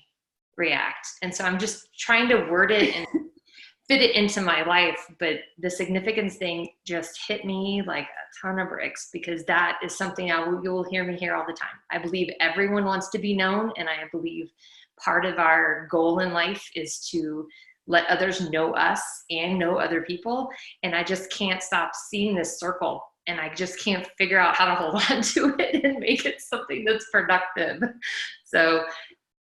react. And so I'm just trying to word it and fit it into my life. But the significance thing just hit me like a ton of bricks, because that is something you will hear me hear all the time. I believe everyone wants to be known. And I believe part of our goal in life is to let others know us and know other people. And I just can't stop seeing this circle, and I just can't figure out how to hold on to it and make it something that's productive. So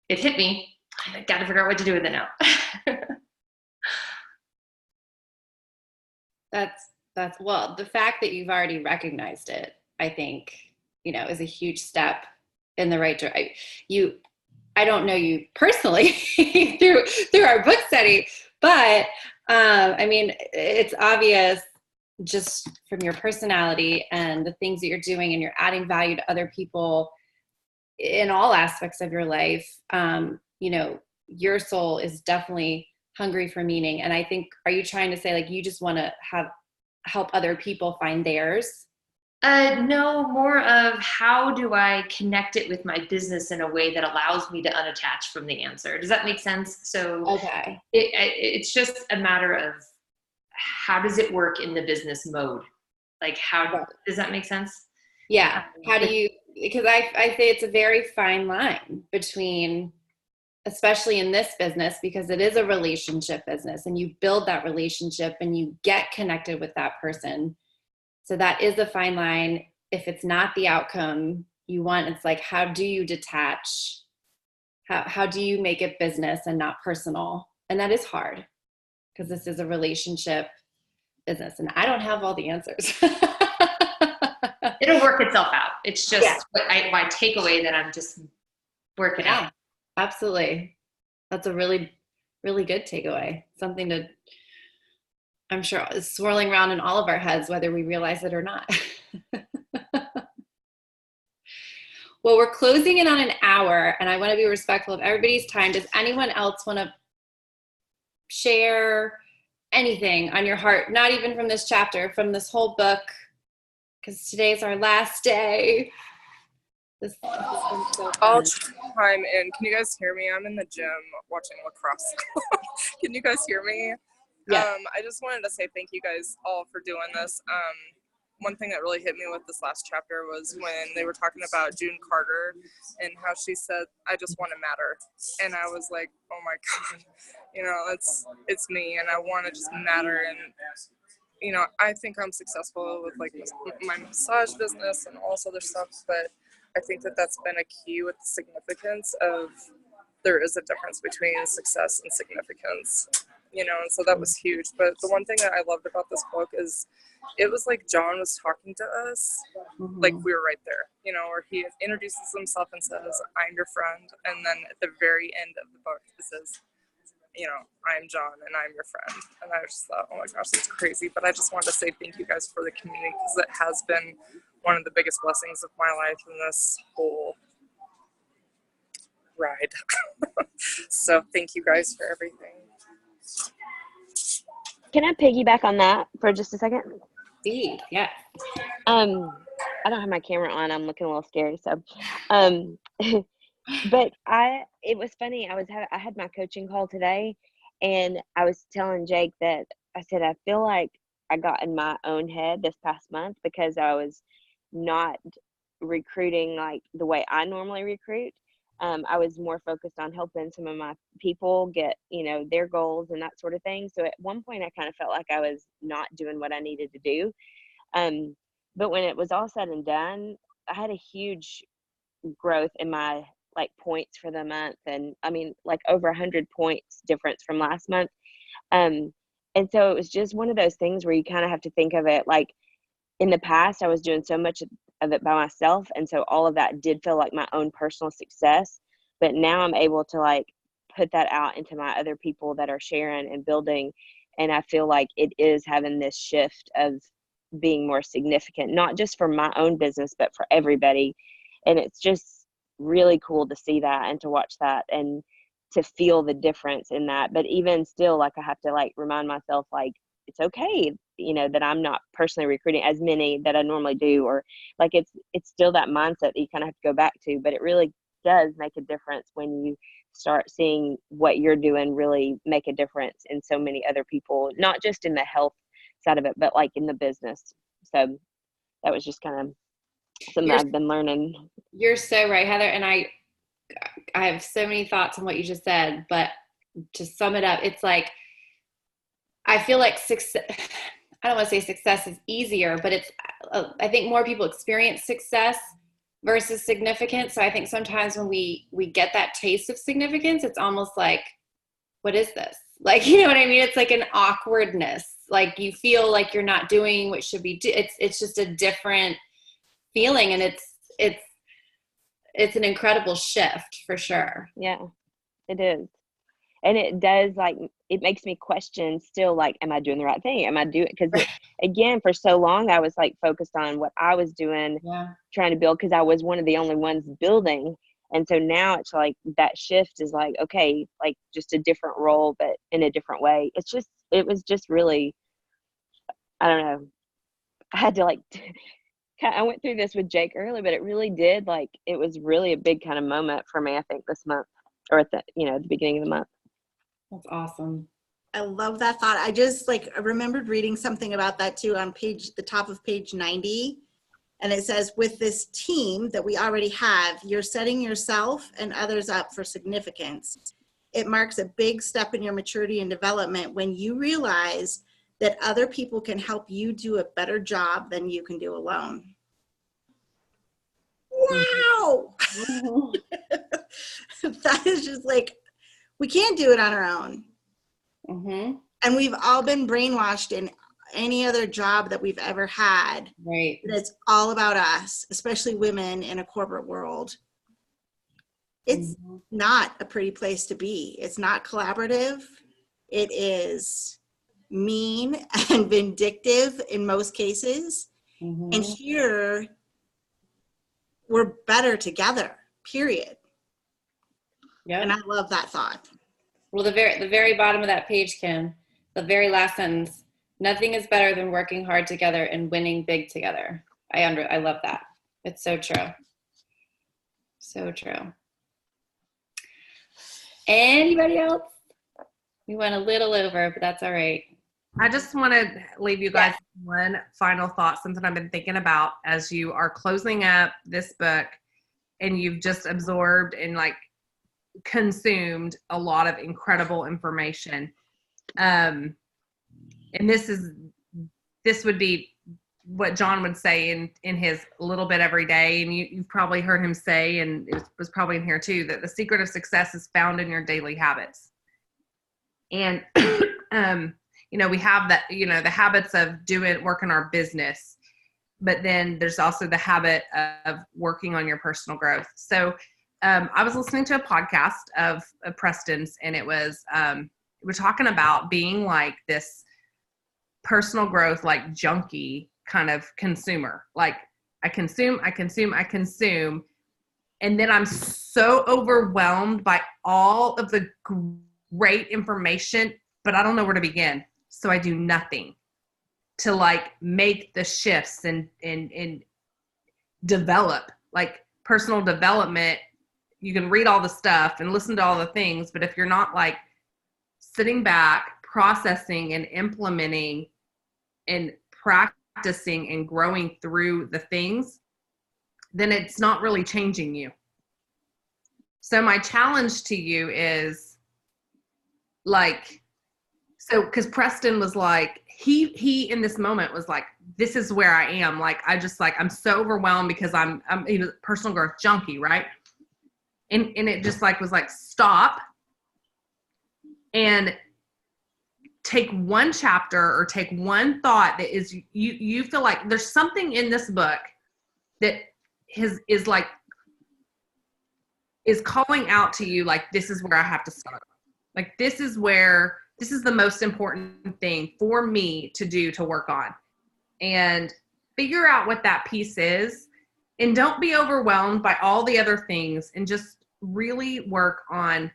it hit me. I got to figure out what to do with it now. That's well, the fact that you've already recognized it, I think, is a huge step in the right direction. I don't know you personally through our book study, but I mean, it's obvious just from your personality and the things that you're doing, and you're adding value to other people in all aspects of your life. Your soul is definitely hungry for meaning. And I think, are you trying to say like you just want to help other people find theirs? No, more of how do I connect it with my business in a way that allows me to unattach from the answer. Does that make sense? So okay, it's just a matter of how does it work in the business mode? Like does that make sense? Yeah. How do you, because I say it's a very fine line between, especially in this business, because it is a relationship business and you build that relationship and you get connected with that person. So that is a fine line. If it's not the outcome you want, it's like, how do you detach? How do you make it business and not personal? And that is hard, because this is a relationship business and I don't have all the answers. It'll work itself out. It's just my takeaway that I'm just working out. Absolutely. That's a really, really good takeaway. Something to, I'm sure, is swirling around in all of our heads, whether we realize it or not. Well, we're closing in on an hour, and I want to be respectful of everybody's time. Does anyone else want to share anything on your heart, not even from this chapter, from this whole book, because today's our last day. This has been so I'll fun. chime in. Can you guys hear me? I'm in the gym watching lacrosse. Can you guys hear me? Yeah. I just wanted to say thank you guys all for doing this. One thing that really hit me with this last chapter was when they were talking about June Carter and how she said, "I just want to matter." And I was like, oh my God, you know, it's me, and I want to just matter. And, you know, I think I'm successful with like my massage business and all this other stuff, but I think that that's been a key with the significance of there is a difference between success and significance, you know, and so that was huge. But the one thing that I loved about this book is it was like John was talking to us, like we were right there, you know, where he introduces himself and says, "I'm your friend." And then at the very end of the book, it says, you know, "I'm John and I'm your friend." And I just thought, oh my gosh, that's crazy. But I just wanted to say thank you guys for the community, because it has been one of the biggest blessings of my life in this whole ride. So thank you guys for everything. Can I piggyback on that for just a second? Yeah. I don't have my camera on. I'm looking a little scary. So, but it was funny. I had my coaching call today, and I was telling Jake that I said, I feel like I got in my own head this past month because I was not recruiting like the way I normally recruit. I was more focused on helping some of my people get, you know, their goals and that sort of thing. So at one point I kind of felt like I was not doing what I needed to do. But when it was all said and done, I had a huge growth in my like points for the month. And I mean, like over 100 points difference from last month. And so it was just one of those things where you kind of have to think of it like in the past, I was doing so much of it by myself. And so all of that did feel like my own personal success. But now I'm able to like put that out into my other people that are sharing and building. And I feel like it is having this shift of being more significant, not just for my own business, but for everybody. And it's just really cool to see that and to watch that and to feel the difference in that. But even still, like I have to like remind myself, like, it's okay, you know, that I'm not personally recruiting as many that I normally do, or like it's still that mindset that you kind of have to go back to. But it really does make a difference when you start seeing what you're doing really make a difference in so many other people, not just in the health side of it, but like in the business. So that was just kind of something I've been learning. You're so right, Heather. And I have so many thoughts on what you just said, but to sum it up, it's like, I feel like success, I don't want to say success is easier, but it's, I think more people experience success versus significance. So I think sometimes when we get that taste of significance, it's almost like, what is this? Like, you know what I mean? It's like an awkwardness. Like you feel like you're not doing what should be. It's just a different feeling, and it's an incredible shift for sure. Yeah, it is. And it does, like, it makes me question still, like, am I doing the right thing? Am I doing, because again, for so long, I was like focused on what I was doing, trying to build, because I was one of the only ones building. And so now it's like that shift is like, okay, like just a different role, but in a different way. It was just really, I don't know. I had to like, I went through this with Jake earlier, but it really did, like, it was really a big kind of moment for me, I think, this month, or at the, at the beginning of the month. That's awesome. I love that thought. I remembered reading something about that too on the top of page 90. And it says, with this team that we already have, you're setting yourself and others up for significance. It marks a big step in your maturity and development when you realize that other people can help you do a better job than you can do alone. Wow. That is just like, we can't do it on our own. Mm-hmm. And we've all been brainwashed in any other job that we've ever had. Right. It's all about us, especially women in a corporate world. It's not a pretty place to be. It's not collaborative. It is mean and vindictive in most cases. Mm-hmm. And here, we're better together, period. Yeah. And I love that thought. Well, the very bottom of that page, Kim, The very last sentence, nothing is better than working hard together and winning big together. I love that. It's so true. So true. Anybody else? We went a little over, but that's all right. I just want to leave you guys one final thought, something I've been thinking about as you are closing up this book and you've just absorbed and like consumed a lot of incredible information. And this would be what John would say in his little bit every day. And you've probably heard him say, and it was probably in here too, that the secret of success is found in your daily habits. And, we have that, the habits of working our business, but then there's also the habit of working on your personal growth. So I was listening to a podcast of Preston's, and it was, we're talking about being like this personal growth, like junkie kind of consumer. Like I consume. And then I'm so overwhelmed by all of the great information, but I don't know where to begin. So I do nothing to like make the shifts and develop, like personal development. You can read all the stuff and listen to all the things, but if you're not like sitting back, processing and implementing and practicing and growing through the things, then it's not really changing you. So my challenge to you is like, because Preston was like, he in this moment was like, this is where I am. Like, I'm so overwhelmed because I'm a personal growth junkie, right? And it just like was like, stop and take one chapter or take one thought that is you feel like there's something in this book that is calling out to you, like, this is where I have to start. Like, this is the most important thing for me to do, to work on, and figure out what that piece is, and don't be overwhelmed by all the other things, and just really work on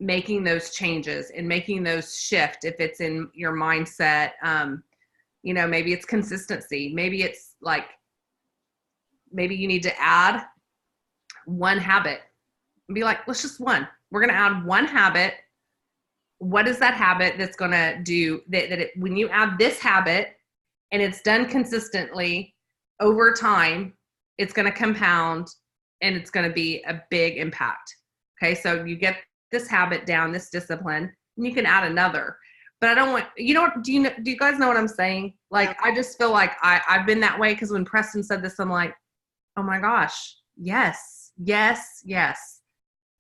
making those changes and making those shift. If it's in your mindset, maybe it's consistency. Maybe it's like, maybe you need to add one habit and be like, let's just one. We're going to add one habit. What is that habit that's going to do when you add this habit and it's done consistently over time, it's going to compound and it's going to be a big impact. Okay. So you get this habit down, this discipline, and you can add another. But I don't want, do you guys know what I'm saying? Like, I just feel like I've been that way, because when Preston said this, I'm like, oh my gosh, yes.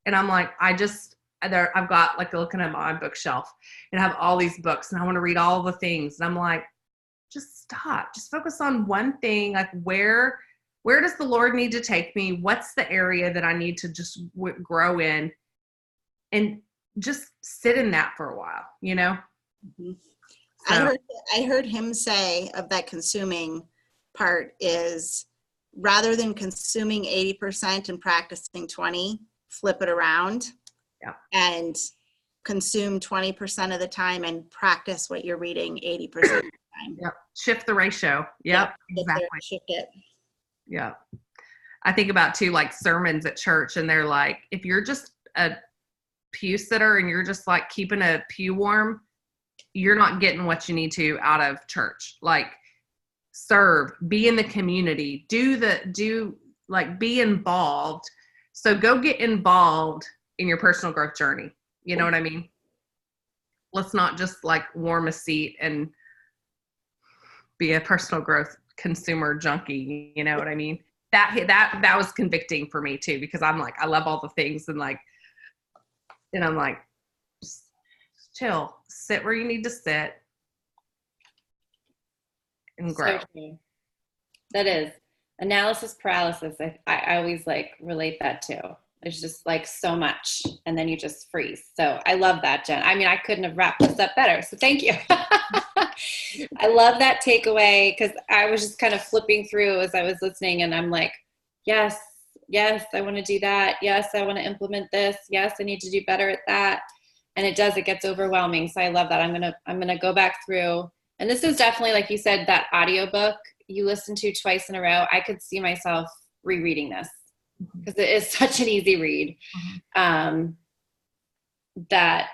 And I'm like, I've got like looking at my bookshelf and I have all these books and I want to read all the things. And I'm like, just stop, just focus on one thing. Like, where does the Lord need to take me? What's the area that I need to just grow in? And just sit in that for a while, Mm-hmm. So. I heard him say of that consuming part is, rather than consuming 80% and practicing 20, flip it around and consume 20% of the time and practice what you're reading 80% of the time. Yep. Shift the ratio. Yep. Exactly. Shift it. Yeah. I think about too, like sermons at church, and they're like, if you're just a pew sitter and you're just like keeping a pew warm, you're not getting what you need to out of church. Like, serve, be in the community, be involved. So go get involved in your personal growth journey. You know what I mean? Let's not just like warm a seat and be a personal growth consumer junkie. You know what I mean? That was convicting for me too, because I'm like, I love all the things, and I'm like, just chill, sit where you need to sit and grow. So that is analysis paralysis. I always like relate that to. There's just like so much, and then you just freeze. So I love that, Jen. I mean, I couldn't have wrapped this up better. So thank you. I love that takeaway, because I was just kind of flipping through as I was listening, and I'm like, yes, I want to do that. Yes, I want to implement this. Yes, I need to do better at that. And it gets overwhelming. So I love that. I'm going to go back through, and this is definitely, like you said, that audiobook you listen to twice in a row. I could see myself rereading this because it is such an easy read. And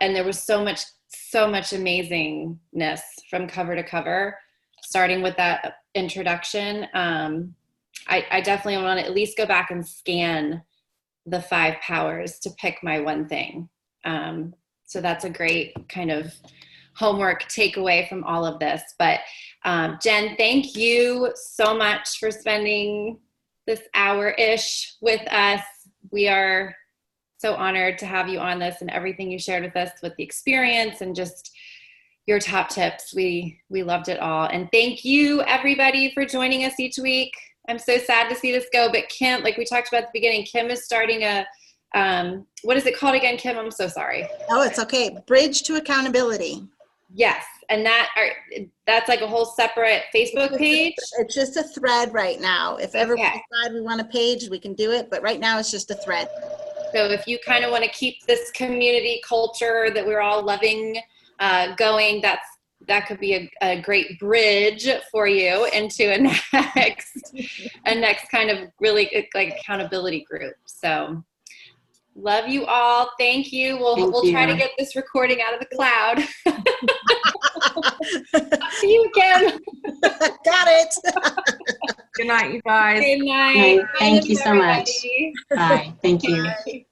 there was so much amazingness from cover to cover, starting with that introduction. I definitely want to at least go back and scan the 5 powers to pick my one thing. So that's a great kind of homework takeaway from all of this. But Jenn, thank you so much for spending this hour-ish with us. We are so honored to have you on this, and everything you shared with us with the experience and just your top tips. We loved it all. And thank you, everybody, for joining us each week. I'm so sad to see this go, but Kim, like we talked about at the beginning, Kim is starting a, what is it called again, Kim? I'm so sorry. Oh, it's okay. Bridge to Accountability. Yes. And that's like a whole separate Facebook page? It's just a thread right now. If ever we decide we want a page, we can do it. But right now it's just a thread. So if you kind of want to keep this community culture that we're all loving going, that could be a great bridge for you into a next kind of really like accountability group. So love you all. Thank you. We'll try to get this recording out of the cloud. See you again. Got it. Good night, you guys. Good night. Thank you so much. Everybody. Bye. Thank you. Bye.